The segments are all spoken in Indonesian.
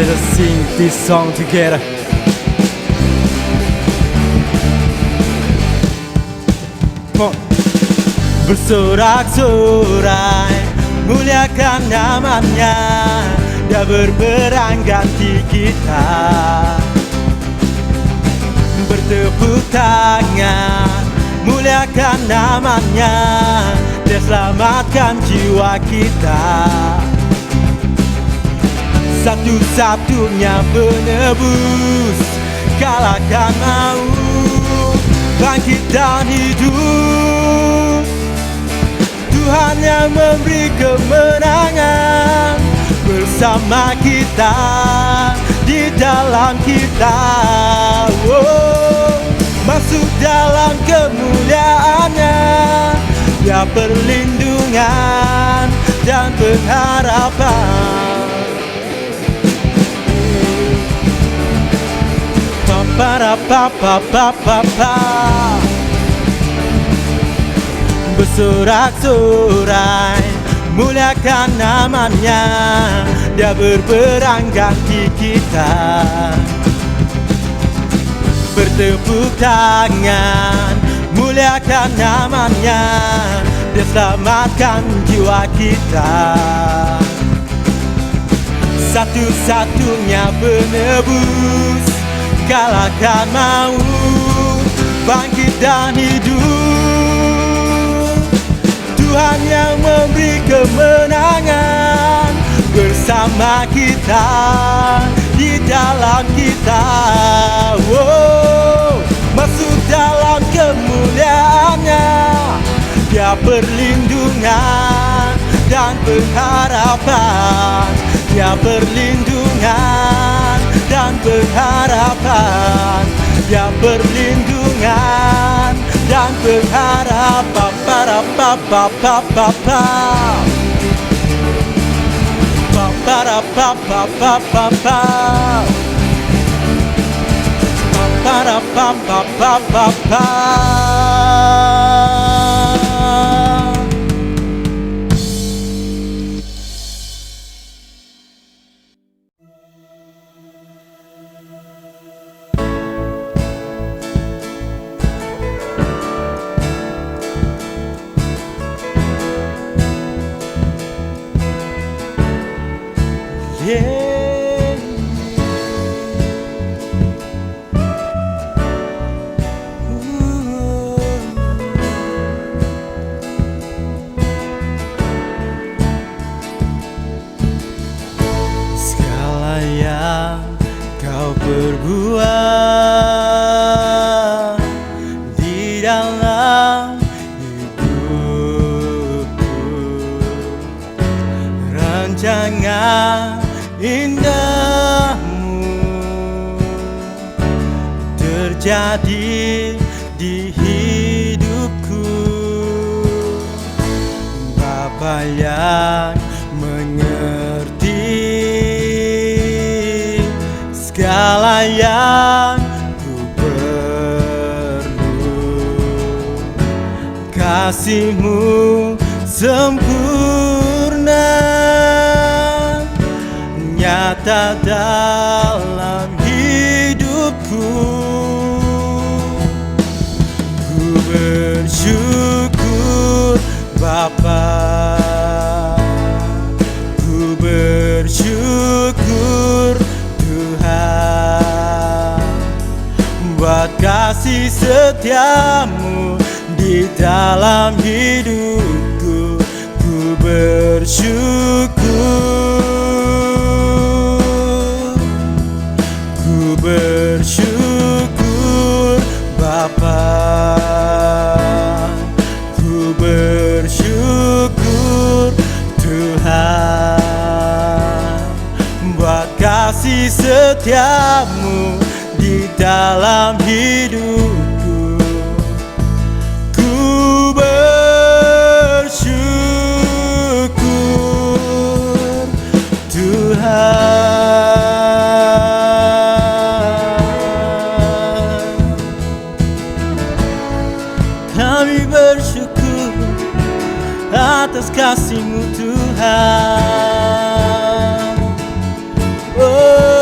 let us sing this song together. Bersorak-sorai muliakan namanya, dia berperang ganti kita. Bertepuk tangan muliakan namanya, dia selamatkan jiwa kita. Satu-satunya penebus, kalahkan maut, bangkit dan hidup. Tuhan yang memberi kemenangan bersama kita, di dalam kita. Masuk dalam kemuliaannya, dia perlindungan dan pengharapan. Pa-pa-ra-pa-pa-pa-pa-pa. Bersorak-sorai muliakan namanya, dia berperang ganti kita. Bertepuk tangan muliakan namanya, dia selamatkan jiwa kita. Satu-satunya penebus, kalahkan maut, bangkit dan hidup. Tuhan yang memberi kemenangan bersama kita, di dalam kita. Masuk dalam kemuliaannya, dia perlindungan dan pengharapan. Dia perlindungan dan pengharapan. Dia perlindungan dan pengharapan. Pa-pa-ra-pa-pa-pa-pa-pa. Pa-pa-ra-pa-pa-pa-pa-pa. Pa-pa-ra-pa-pa-pa-pa-pa. Segala yang kau perbuat di dalam hidupku, rancangan indahmu terjadi di hidupku. Bapa yang mengerti segala yang ku perlu, kasih-Mu sempurna nyata dalam hidupku. Ku bersyukur Bapa, ku bersyukur Tuhan, buat kasih setia-Mu di dalam hidupku. Ku bersyukur, ku bersyukur Bapa, ku bersyukur Tuhan, buat kasih setia-Mu di dalam hidupku. Ku bersyukur Tuhan. Kami bersyukur atas kasih-Mu Tuhan. Oh.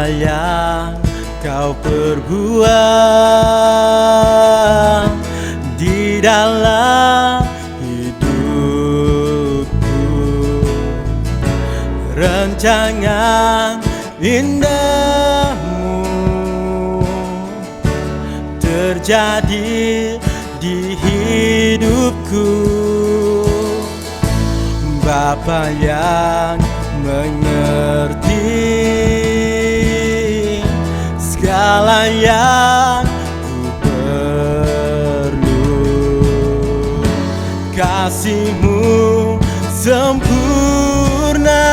apa yang kau perbuat di dalam hidupku. Rancangan indahmu terjadi di hidupku. Bapa yang mengerti segala yang ku perlu, kasih-Mu sempurna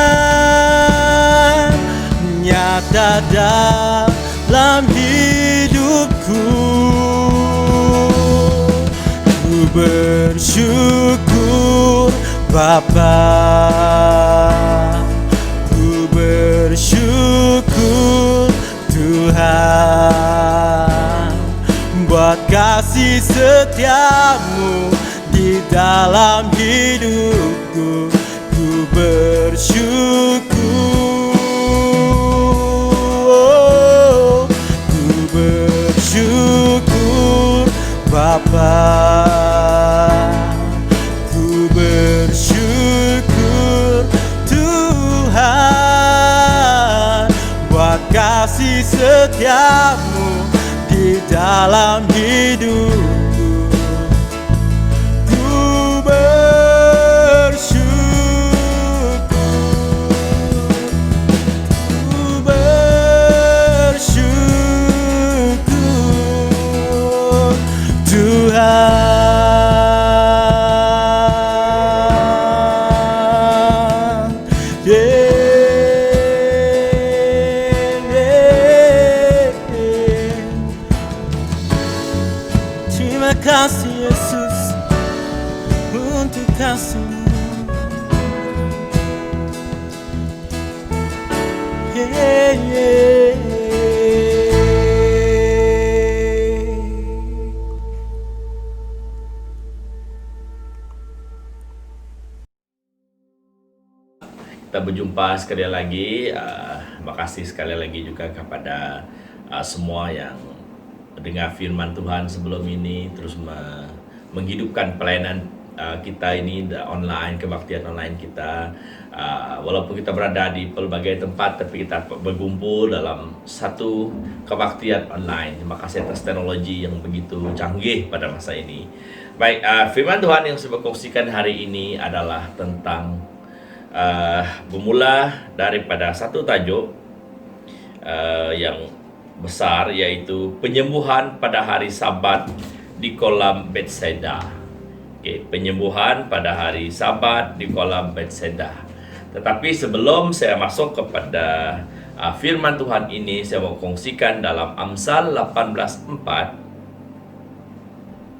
nyata dalam hidupku. Ku bersyukur Bapa, ku bersyukur Tuhan buat kasih setiamu di dalam hidupku. Ku bersyukur, ku bersyukur Bapa, ku bersyukur Tuhan buat kasih setiamu di dalam hidupku. Ku bersyukur Tuhan. Terima kasih Yesus untuk kasih-Mu. Kita berjumpa sekali lagi. Makasih sekali lagi juga kepada semua yang dengar firman Tuhan sebelum ini, terus menghidupkan pelayanan kita ini online, kebaktian online kita. Walaupun kita berada di pelbagai tempat, tapi kita berkumpul dalam satu kebaktian online. Terima kasih atas teknologi yang begitu canggih pada masa ini. Baik, firman Tuhan yang saya kongsikan hari ini adalah tentang bermula daripada satu tajuk yang besar, yaitu penyembuhan pada hari Sabat di kolam Bethesda. Penyembuhan pada hari Sabat di kolam Bethesda. Tetapi sebelum saya masuk kepada firman Tuhan ini, saya mau kongsikan dalam Amsal 18:4.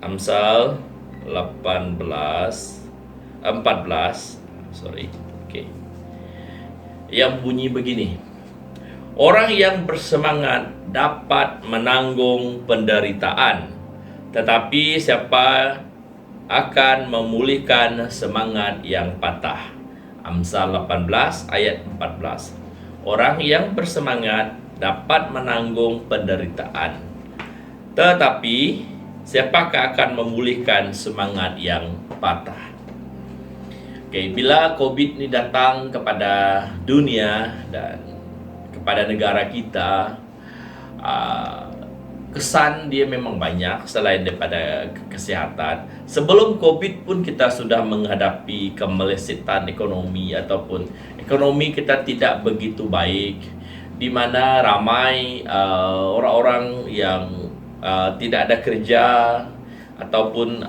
Amsal 14, yang bunyi begini: orang yang bersemangat dapat menanggung penderitaan, tetapi siapa akan memulihkan semangat yang patah? Amsal 18 ayat 14. Orang yang bersemangat dapat menanggung penderitaan, tetapi siapakah akan memulihkan semangat yang patah? Bila COVID ini datang kepada dunia dan kepada negara kita, kesan dia memang banyak selain daripada kesehatan. Sebelum COVID pun kita sudah menghadapi kemelesetan ekonomi, ataupun ekonomi kita tidak begitu baik, di mana ramai orang-orang yang tidak ada kerja ataupun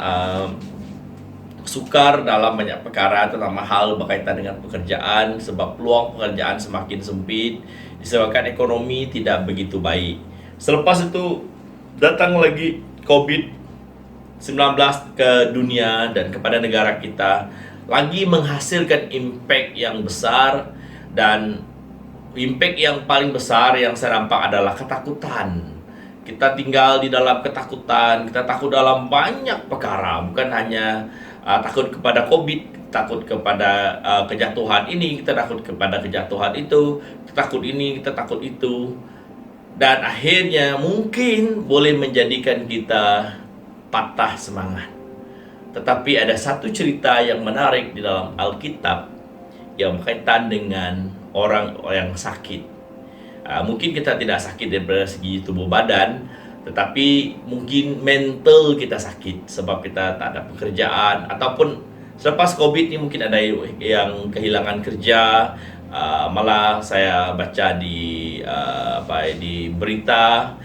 sukar dalam banyak perkara, terutama hal berkaitan dengan pekerjaan, sebab peluang pekerjaan semakin sempit disebabkan ekonomi tidak begitu baik. Selepas itu datang lagi COVID-19 ke dunia dan kepada negara kita, lagi menghasilkan impact yang besar. Dan impact yang paling besar yang saya nampak adalah ketakutan. Kita tinggal di dalam ketakutan, kita takut dalam banyak perkara, bukan hanya takut kepada COVID, takut kepada kejatuhan ini, kita takut kepada kejatuhan itu, kita takut ini, kita takut itu. dan akhirnya mungkin boleh menjadikan kita patah semangat. Tetapi ada satu cerita yang menarik di dalam Alkitab yang berkaitan dengan orang yang sakit. Mungkin kita tidak sakit dari segi tubuh badan, tetapi mungkin mental kita sakit sebab kita tak ada pekerjaan, ataupun selepas COVID ini mungkin ada yang kehilangan kerja. Malah saya baca di berita,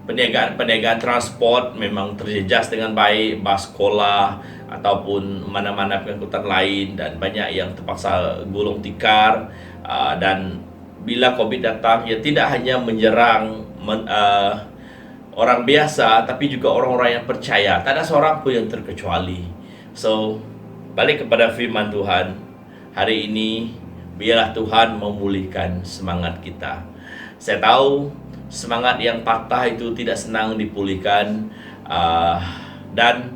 perniagaan transport memang terjejas dengan baik, bas sekolah ataupun mana-mana pengangkutan lain, dan banyak yang terpaksa gulung tikar. Dan bila COVID datang, ya tidak hanya menyerang orang biasa, tapi juga orang-orang yang percaya. Tak ada seorang pun yang terkecuali. So, balik kepada firman Tuhan hari ini, biarlah Tuhan memulihkan semangat kita. Saya tahu semangat yang patah itu tidak senang dipulihkan, dan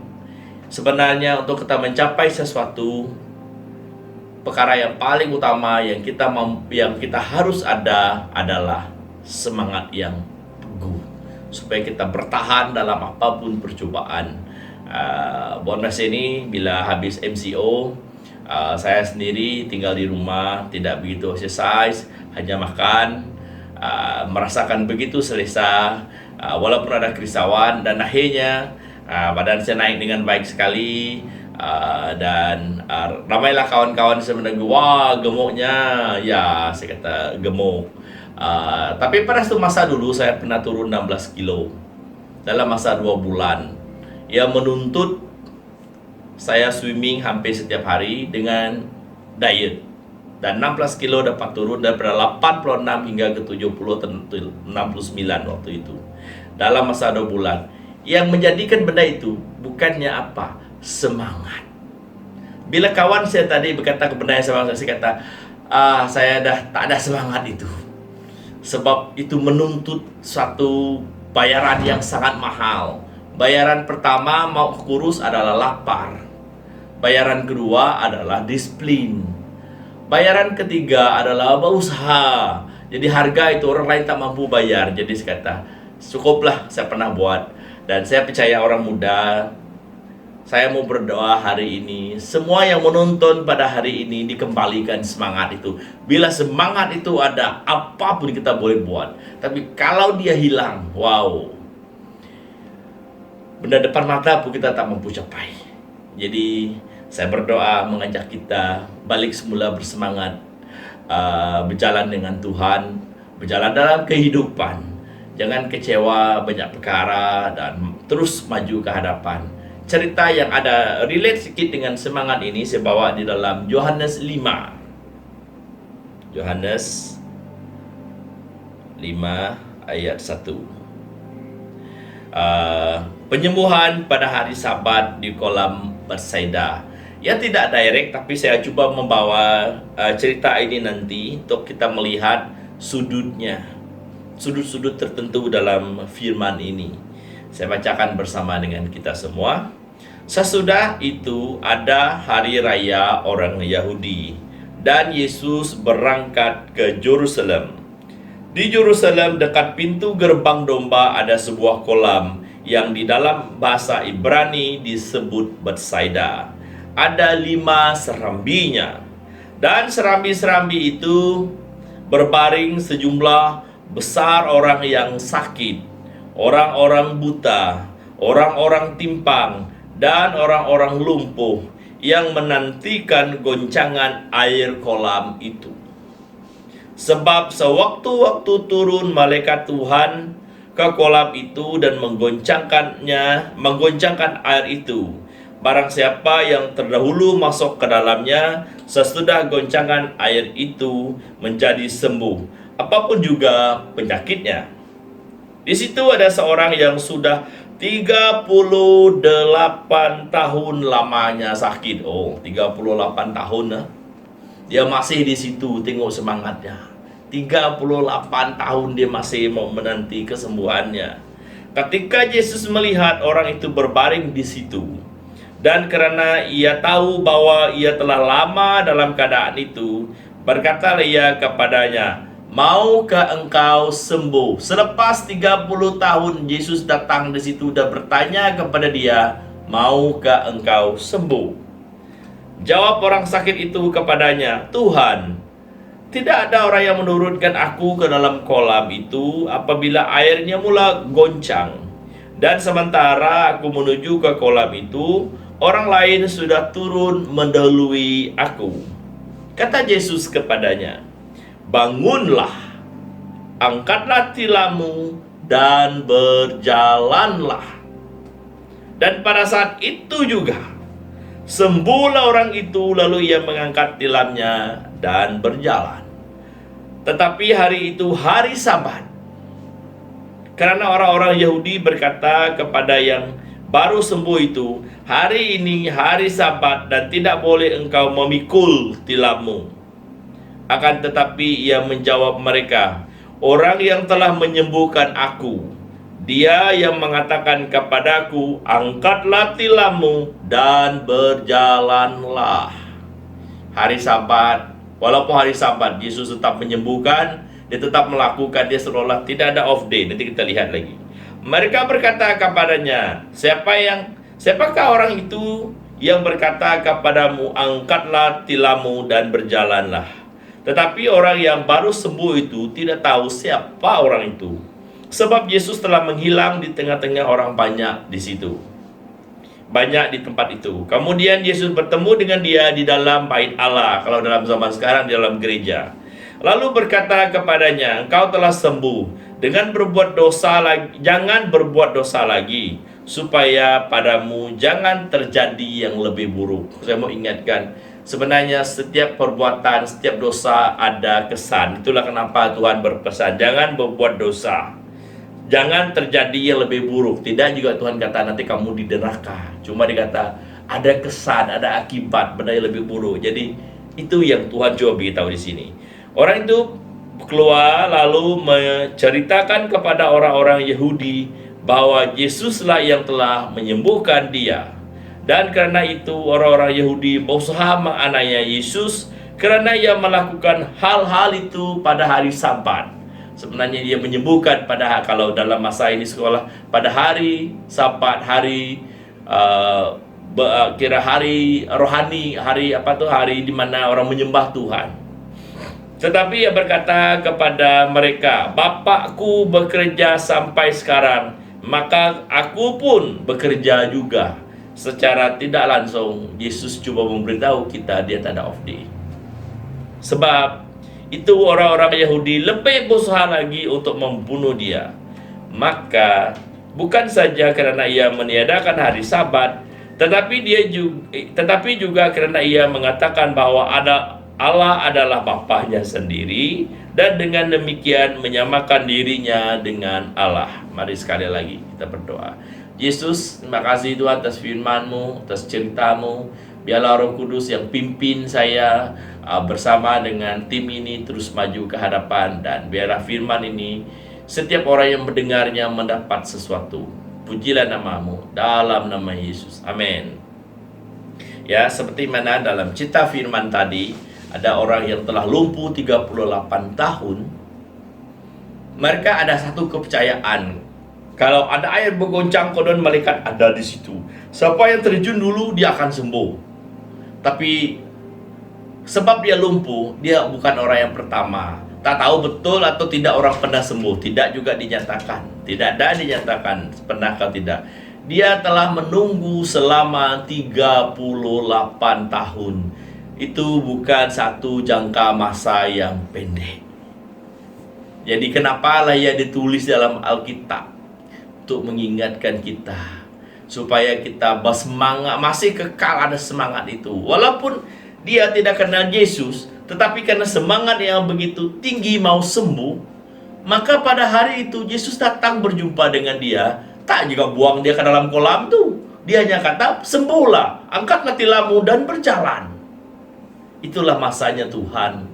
sebenarnya untuk kita mencapai sesuatu, perkara yang paling utama yang kita harus ada adalah semangat yang teguh, supaya kita bertahan dalam apapun percobaan. Buat masa ini bila habis MCO, saya sendiri tinggal di rumah, tidak begitu exercise, hanya makan, merasakan begitu selesa, walaupun ada kerisauan, dan akhirnya badan saya naik dengan baik sekali. Dan ramailah kawan-kawan saya menegur, wah gemuknya, ya saya kata gemuk. Tapi pada satu masa dulu saya pernah turun 16 kilo dalam masa 2 bulan, yang menuntut saya swimming hampir setiap hari dengan diet, dan 16 kilo dapat turun daripada 86 hingga ke 69 waktu itu dalam masa 2 bulan. Yang menjadikan benda itu bukannya apa? Semangat. Bila kawan saya tadi berkata kepada saya kata, saya dah tak ada semangat itu, sebab itu menuntut suatu bayaran yang sangat mahal. Bayaran pertama mau kurus adalah lapar. Bayaran kedua adalah disiplin. Bayaran ketiga adalah berusaha. Jadi harga itu orang lain tak mampu bayar. Jadi saya kata, cukuplah saya pernah buat. Dan saya percaya orang muda, saya mau berdoa hari ini, semua yang menonton pada hari ini dikembalikan semangat itu. Bila semangat itu ada, apapun kita boleh buat. Tapi kalau dia hilang, wow, benda depan mata pun kita tak mampu capai. Jadi saya berdoa mengajak kita balik semula bersemangat, berjalan dengan Tuhan, berjalan dalam kehidupan. Jangan kecewa banyak perkara dan terus maju ke hadapan. Cerita yang ada relate sedikit dengan semangat ini saya bawa di dalam Yohanes 5. Yohanes 5 ayat 1. Penyembuhan pada hari Sabat di kolam Betsaida. Ya tidak direct, tapi saya coba membawa cerita ini nanti untuk kita melihat sudutnya, sudut-sudut tertentu dalam firman ini. Saya bacakan bersama dengan kita semua. Sesudah itu ada hari raya orang Yahudi, dan Yesus berangkat ke Yerusalem. Di Yerusalem dekat pintu gerbang domba ada sebuah kolam yang di dalam bahasa Ibrani disebut Betsaida. Ada 5 serambinya, dan serambi-serambi itu berbaring sejumlah besar orang yang sakit, orang-orang buta, orang-orang timpang, dan orang-orang lumpuh yang menantikan goncangan air kolam itu. Sebab sewaktu-waktu turun malaikat Tuhan ke kolam itu dan menggoncangkan air itu. Barang siapa yang terdahulu masuk ke dalamnya, sesudah goncangan air itu menjadi sembuh, apapun juga penyakitnya. Di situ ada seorang yang sudah 38 tahun lamanya sakit. 38 tahun dia masih di situ, tengok semangatnya. 38 tahun dia masih mau menanti kesembuhannya. Ketika Yesus melihat orang itu berbaring di situ, dan karena ia tahu bahwa ia telah lama dalam keadaan itu, berkatalah ia kepadanya, maukah engkau sembuh? Selepas 30 tahun Yesus datang di situ dan bertanya kepada dia, maukah engkau sembuh? Jawab orang sakit itu kepadanya, Tuhan, tidak ada orang yang menurunkan aku ke dalam kolam itu apabila airnya mula goncang. Dan sementara aku menuju ke kolam itu, orang lain sudah turun mendahului aku. Kata Yesus kepadanya, bangunlah, angkatlah tilammu, dan berjalanlah. Dan pada saat itu juga, sembuhlah orang itu, lalu ia mengangkat tilamnya dan berjalan. Tetapi hari itu hari Sabat. Karena orang-orang Yahudi berkata kepada yang baru sembuh itu, hari ini hari Sabat dan tidak boleh engkau memikul tilammu. Akan tetapi ia menjawab mereka, orang yang telah menyembuhkan aku, dia yang mengatakan kepadaku, angkatlah tilammu dan berjalanlah. Hari Sabat, walaupun hari Sabat Yesus tetap menyembuhkan, dia tetap melakukan, dia seolah tidak ada off day. Nanti kita lihat lagi. Mereka berkata kepadanya, siapakah orang itu yang berkata kepadamu, angkatlah tilammu dan berjalanlah? Tetapi orang yang baru sembuh itu tidak tahu siapa orang itu, sebab Yesus telah menghilang di tengah-tengah orang banyak di situ. Banyak di tempat itu. Kemudian Yesus bertemu dengan dia di dalam bait Allah, kalau dalam zaman sekarang di dalam gereja. Lalu berkata kepadanya, engkau telah sembuh, dengan berbuat dosa lagi, jangan berbuat dosa lagi, supaya padamu jangan terjadi yang lebih buruk. Saya mau ingatkan, sebenarnya setiap perbuatan, setiap dosa ada kesan. Itulah kenapa Tuhan berpesan, jangan berbuat dosa, jangan terjadi yang lebih buruk. Tidak juga Tuhan kata nanti kamu di neraka. Cuma dikata ada kesan, ada akibat, benda yang lebih buruk. Jadi itu yang Tuhan coba beritahu di sini. Orang itu keluar lalu menceritakan kepada orang-orang Yahudi bahwa Yesuslah yang telah menyembuhkan dia. Dan karena itu orang-orang Yahudi berusaha menganiaya Yesus karena ia melakukan hal-hal itu pada hari Sabat. Sebenarnya dia menyembuhkan pada, kalau dalam masa ini sekolah, pada hari Sabat, hari kira hari rohani, hari hari di mana orang menyembah Tuhan. Tetapi ia berkata kepada mereka, Bapakku bekerja sampai sekarang, maka aku pun bekerja juga. Secara tidak langsung Yesus coba memberitahu kita dia tak ada off day. Sebab itu orang-orang Yahudi lebih berusaha lagi untuk membunuh dia. Maka bukan saja karena ia meniadakan hari Sabat, tetapi juga karena ia mengatakan bahwa Allah adalah Bapanya sendiri, dan dengan demikian menyamakan dirinya dengan Allah. Mari sekali lagi kita berdoa. Yesus, terima kasih Tuhan atas firman-Mu, atas cerita-Mu. Biarlah Roh Kudus yang pimpin saya bersama dengan tim ini terus maju ke hadapan, dan biarlah firman ini setiap orang yang mendengarnya mendapat sesuatu. Pujilah nama-Mu dalam nama Yesus. Amin. Ya, seperti mana dalam cerita firman tadi, ada orang yang telah lumpuh 38 tahun. Mereka ada satu kepercayaan, kalau ada air bergoncang, konon malaikat ada di situ. Siapa yang terjun dulu dia akan sembuh. Tapi sebab dia lumpuh, dia bukan orang yang pertama. Tak tahu betul atau tidak orang pernah sembuh, tidak juga dinyatakan. Tidak ada dinyatakan pernah atau tidak. Dia telah menunggu selama 38 tahun. Itu bukan satu jangka masa yang pendek. Jadi kenapa lah ia ditulis dalam Alkitab? Untuk mengingatkan kita, supaya kita bersemangat, masih kekal ada semangat itu. Walaupun dia tidak kenal Yesus, tetapi karena semangat yang begitu tinggi mau sembuh, maka pada hari itu Yesus datang berjumpa dengan dia. Tak juga buang dia ke dalam kolam tuh. Dia hanya kata, sembuhlah, angkatlah tilammu dan berjalan. Itulah masanya Tuhan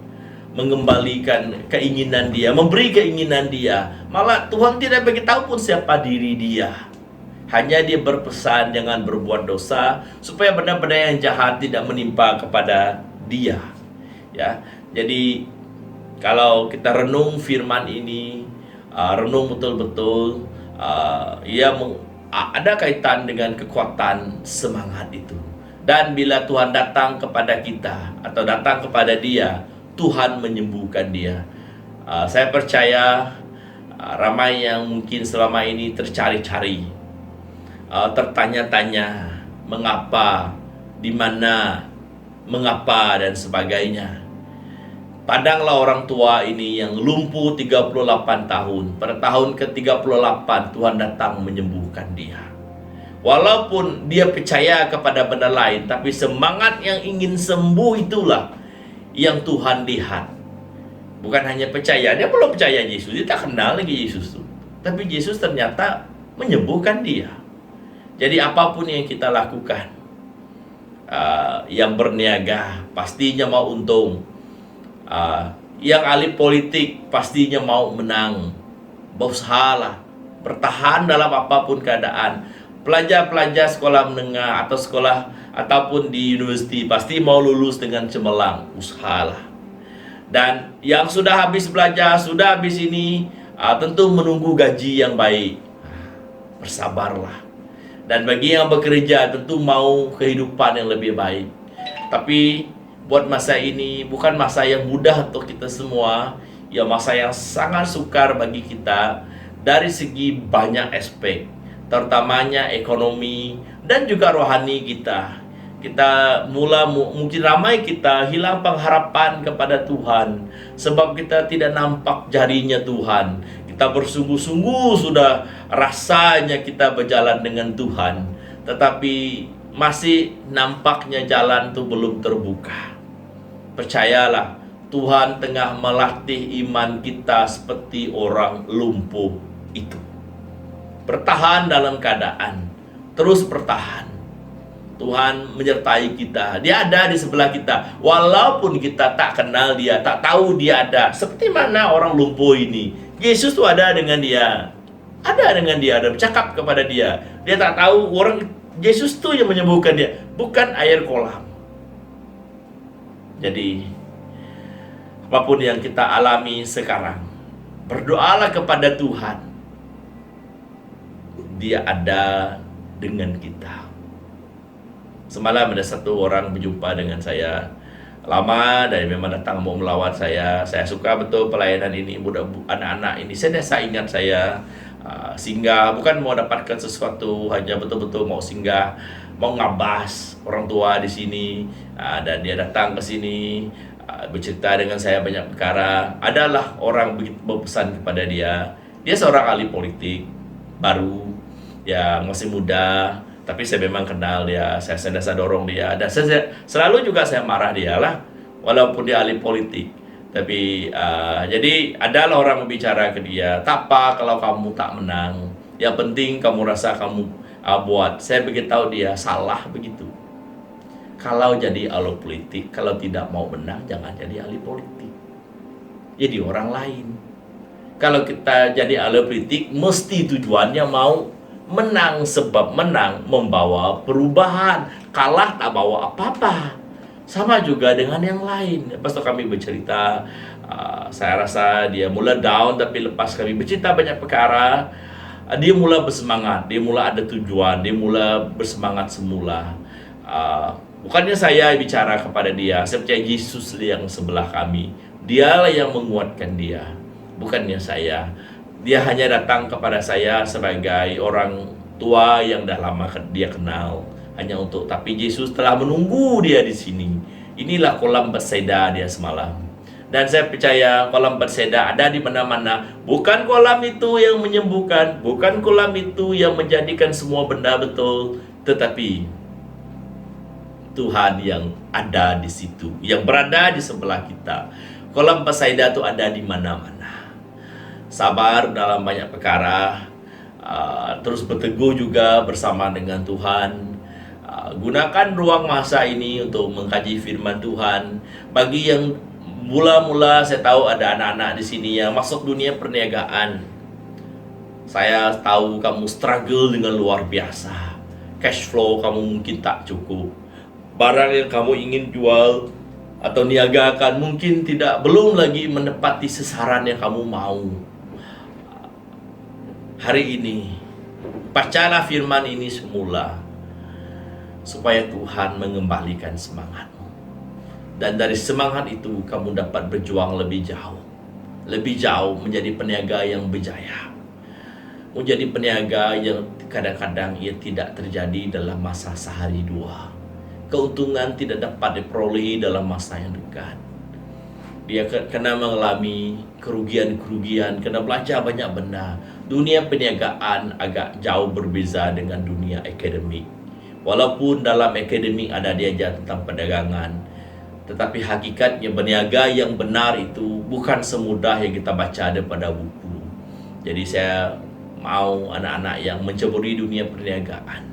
mengembalikan keinginan dia, memberi keinginan dia. Malah Tuhan tidak beritahu pun siapa diri dia. Hanya dia berpesan jangan berbuat dosa, supaya benda-benda yang jahat tidak menimpa kepada dia. Ya, jadi Kalau kita renung firman ini, renung betul-betul, ada kaitan dengan kekuatan semangat itu. Dan bila Tuhan datang kepada kita atau datang kepada dia, Tuhan menyembuhkan dia. Saya percaya ramai yang mungkin selama ini tercari-cari, tertanya-tanya mengapa, di mana, mengapa dan sebagainya. Pandanglah orang tua ini yang lumpuh 38 tahun. Pada tahun ke-38 Tuhan datang menyembuhkan dia. Walaupun dia percaya kepada benda lain, tapi semangat yang ingin sembuh itulah yang Tuhan lihat. Bukan hanya percaya, dia belum percaya Yesus, dia tak kenal lagi Yesus itu. Tapi Yesus ternyata menyembuhkan dia. Jadi apapun yang kita lakukan, yang berniaga pastinya mau untung. Yang ahli politik pastinya mau menang. Berusahalah, bertahan dalam apapun keadaan. Pelajar-pelajar sekolah menengah atau sekolah ataupun di universiti pasti mau lulus dengan cemerlang. Usahalah. Dan yang sudah habis belajar, sudah habis ini, tentu menunggu gaji yang baik. Bersabarlah. Dan bagi yang bekerja tentu mau kehidupan yang lebih baik. Tapi buat masa ini bukan masa yang mudah untuk kita semua, ya masa yang sangat sukar bagi kita dari segi banyak aspek, terutamanya ekonomi dan juga rohani kita. Mungkin ramai kita hilang pengharapan kepada Tuhan sebab kita tidak nampak jarinya Tuhan. Kita bersungguh-sungguh sudah rasanya kita berjalan dengan Tuhan, tetapi masih nampaknya jalan itu belum terbuka. Percayalah, Tuhan tengah melatih iman kita seperti orang lumpuh itu. Bertahan dalam keadaan, terus bertahan. Tuhan menyertai kita, dia ada di sebelah kita. Walaupun kita tak kenal dia, tak tahu dia ada. Seperti mana orang lumpuh ini, Yesus tuh ada dengan dia. Ada dengan dia, ada bercakap kepada dia. Dia tak tahu orang Yesus tuh yang menyembuhkan dia, bukan air kolam. Jadi apapun yang kita alami sekarang, berdoalah kepada Tuhan. Dia ada dengan kita. Semalam ada satu orang berjumpa dengan saya lama dan memang datang mau melawat saya. Saya suka betul pelayanan ini, budak anak-anak ini. Saya ingat saya singgah, bukan mau dapatkan sesuatu, hanya betul-betul mau singgah, mau ngabas orang tua di sini. Dan dia datang ke sini, bercerita dengan saya banyak perkara. Adalah orang berpesan kepada dia. Dia seorang ahli politik baru, yang masih muda. Tapi saya memang kenal dia, saya sentiasa dorong dia. Dan saya selalu juga saya marah dia lah, walaupun dia ahli politik. Tapi jadi adalah orang berbicara ke dia, tak apa kalau kamu tak menang, yang penting kamu rasa kamu buat. Saya beritahu dia salah begitu. Kalau jadi ahli politik, kalau tidak mau menang, jangan jadi ahli politik. Jadi orang lain. Kalau kita jadi ahli politik, mesti tujuannya mau menang, sebab menang membawa perubahan. Kalah tak bawa apa-apa. Sama juga dengan yang lain. Lepas itu kami bercerita, saya rasa dia mula down, tapi lepas kami bercerita banyak perkara, dia mula bersemangat, dia mula ada tujuan, dia mula bersemangat semula. Bukannya saya bicara kepada dia, saya percaya Yesus yang sebelah kami. Dialah yang menguatkan dia, bukannya saya. Dia hanya datang kepada saya sebagai orang tua yang dah lama dia kenal, hanya untuk, tapi Yesus telah menunggu dia di sini. Inilah kolam Bethesda dia semalam. Dan saya percaya kolam Bethesda ada di mana-mana. Bukan kolam itu yang menyembuhkan, bukan kolam itu yang menjadikan semua benda betul, tetapi Tuhan yang ada di situ, yang berada di sebelah kita. Kolam Bethesda itu ada di mana-mana. Sabar dalam banyak perkara, terus berteguh juga bersama dengan Tuhan. Gunakan ruang masa ini untuk mengkaji firman Tuhan. Bagi yang mula-mula, saya tahu ada anak-anak di sini yang masuk dunia perniagaan. Saya tahu kamu struggle dengan luar biasa. Cash flow kamu mungkin tak cukup. Barang yang kamu ingin jual atau niagakan mungkin belum lagi menepati sasaran yang kamu mau. Hari ini bacalah firman ini semula, supaya Tuhan mengembalikan semangatmu. Dan dari semangat itu kamu dapat berjuang lebih jauh. Lebih jauh menjadi peniaga yang berjaya. Menjadi peniaga yang kadang-kadang ia tidak terjadi dalam masa sehari dua. Keuntungan tidak dapat diperolehi dalam masa yang dekat. Dia kena mengalami kerugian-kerugian, kena belajar banyak benda. Dunia perniagaan agak jauh berbeza dengan dunia akademik. Walaupun dalam akademik ada diajar tentang perdagangan, tetapi hakikatnya berniaga yang benar itu bukan semudah yang kita baca daripada buku. Jadi saya mau anak-anak yang menceburi dunia perniagaan,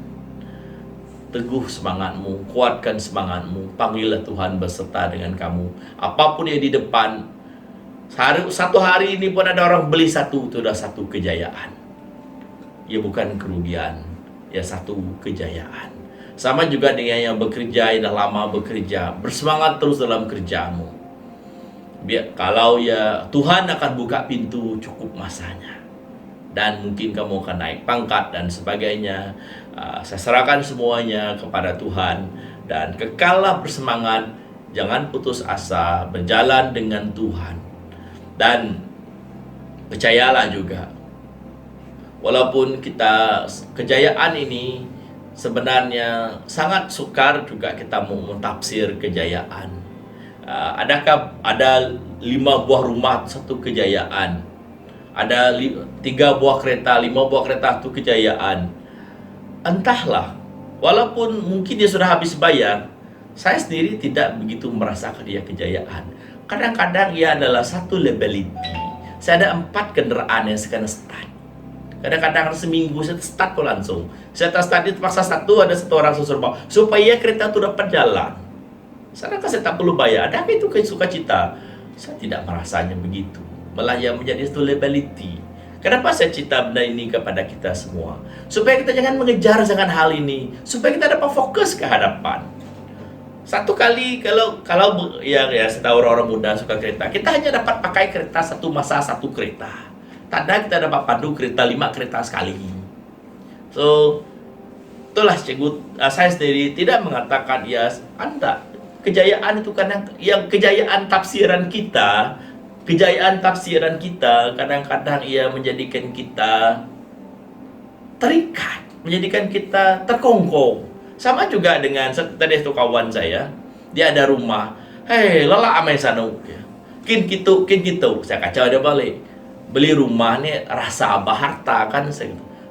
teguh semangatmu, kuatkan semangatmu, panggillah Tuhan beserta dengan kamu. Apapun yang di depan, satu hari ini pun ada orang beli satu, itu sudah satu kejayaan. Ya bukan kerugian, ya satu kejayaan. Sama juga dengan yang bekerja, yang dah lama bekerja, bersemangat terus dalam kerjamu. Kalau ya Tuhan akan buka pintu cukup masanya. Dan mungkin kamu akan naik pangkat dan sebagainya. Saya serahkan semuanya kepada Tuhan. Dan kekallah bersemangat, jangan putus asa, berjalan dengan Tuhan. Dan percayalah juga, walaupun kita kejayaan ini sebenarnya sangat sukar juga kita mau mentafsir kejayaan. Adakah ada 5 buah rumah satu kejayaan? Ada 3 buah kereta, 5 buah kereta itu kejayaan? Entahlah. Walaupun mungkin dia sudah habis bayar, saya sendiri tidak begitu merasakan dia kejayaan. Kadang-kadang ia adalah satu liability. Saya ada 4 kendaraan yang saya kena start. Kadang-kadang seminggu saya start tuh langsung. Saya start itu paksa satu, ada satu orang suruh bawa, supaya kereta itu dapat jalan. Sedangkan saya tak perlu bayar. Ada itu sukacita? Saya tidak merasanya begitu. Malah yang menjadi satu liability. Kenapa saya cerita benda ini kepada kita semua? Supaya kita jangan mengejar dengan hal ini. Supaya kita dapat fokus ke hadapan. Satu kali kalau ya saya tahu orang muda suka kereta, kita hanya dapat pakai kereta satu masa satu kereta. Tanda kita dapat pandu kereta 5 kereta sekali. So itulah cikgu, saya sendiri tidak mengatakan ya Anda kejayaan itu kadang yang kejayaan tafsiran kita kadang-kadang ia menjadikan kita terikat, menjadikan kita terkongkong. Sama juga dengan tadi itu kawan saya, dia ada rumah, hei lala amai sana, kin gitu, saya kacau dia balik, beli rumah nih rasa abah harta kan,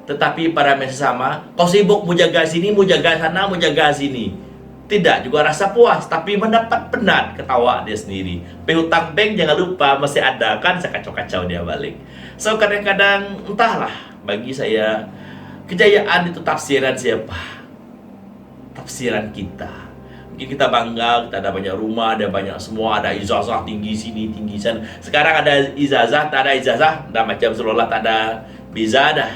tetapi pada masa sama, kau sibuk mau jaga sini, mau jaga sana, mau jaga sini, tidak juga rasa puas, tapi mendapat penat, ketawa dia sendiri. Hutang bank jangan lupa masih ada kan, saya kacau-kacau dia balik. So kadang-kadang entahlah, bagi saya kejayaan itu tafsiran siapa? Tafsiran kita. Mungkin kita bangga, kita ada banyak rumah, ada banyak semua, ada ijazah tinggi sini, tinggi sana. Sekarang ada ijazah, tak ada ijazah, dah macam seolah tak ada visa dah.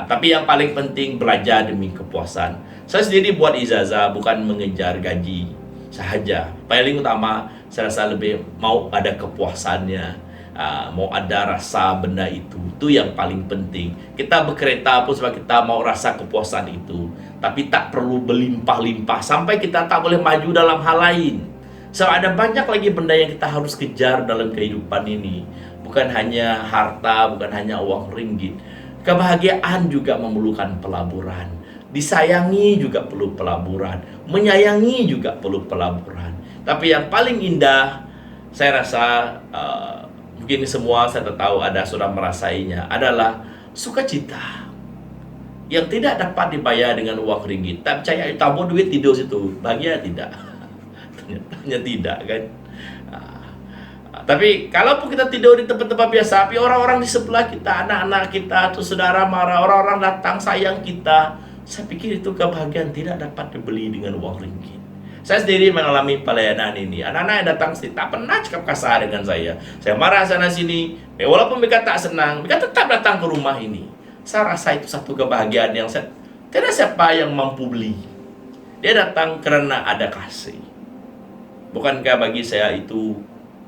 Tapi yang paling penting belajar demi kepuasan. Saya sendiri buat ijazah bukan mengejar gaji sahaja. Paling utama saya rasa lebih mau ada kepuasannya. Mau ada rasa benda itu yang paling penting. Kita berkereta pun sebab kita mau rasa kepuasan itu, tapi tak perlu berlimpah-limpah sampai kita tak boleh maju dalam hal lain. So ada banyak lagi benda yang kita harus kejar dalam kehidupan ini. Bukan hanya harta, bukan hanya uang ringgit. Kebahagiaan juga memerlukan pelaburan. Disayangi juga perlu pelaburan. Menyayangi juga perlu pelaburan. Tapi yang paling indah, saya rasa mungkin semua saya tahu ada sudah merasainya, adalah sukacita yang tidak dapat dibayar dengan uang ringgit. Tak percaya tabur duit tidur situ, bahagia tidak? Ternyata tidak kan. Tapi kalaupun kita tidur di tempat-tempat biasa, tapi orang-orang di sebelah kita, anak-anak kita, atau saudara marah, orang-orang datang sayang kita, saya pikir itu kebahagiaan tidak dapat dibeli dengan uang ringgit. Saya sendiri mengalami pelayanan ini. Anak-anak yang datang sini tak pernah cakap kasar dengan saya. Saya marah sana sini. Walaupun mereka tak senang, mereka tetap datang ke rumah ini. Saya rasa itu satu kebahagiaan yang tidak siapa yang mampu beli. Dia datang karena ada kasih. Bukankah bagi saya itu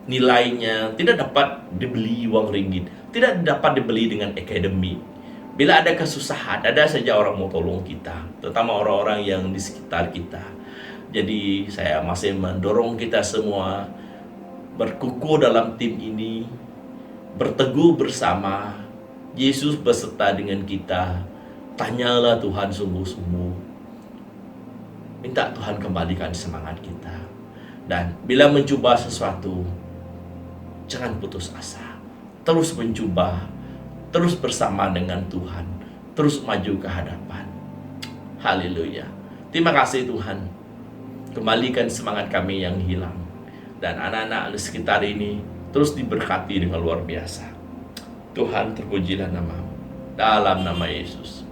nilainya tidak dapat dibeli uang ringgit, tidak dapat dibeli dengan akademik. Bila ada kesusahan, ada saja orang mau tolong kita, terutama orang-orang yang di sekitar kita. Jadi saya masih mendorong kita semua berkukuh dalam tim ini, berteguh bersama. Yesus beserta dengan kita. Tanyalah Tuhan sungguh-sungguh. Minta Tuhan kembalikan semangat kita. Dan bila mencoba sesuatu, jangan putus asa. Terus mencoba, terus bersama dengan Tuhan, terus maju ke hadapan. Haleluya. Terima kasih Tuhan. Kembalikan semangat kami yang hilang. Dan anak-anak di sekitar ini terus diberkati dengan luar biasa. Tuhan, terpujilah nama-Mu. Dalam nama Yesus.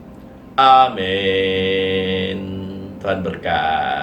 Amin. Tuhan berkati.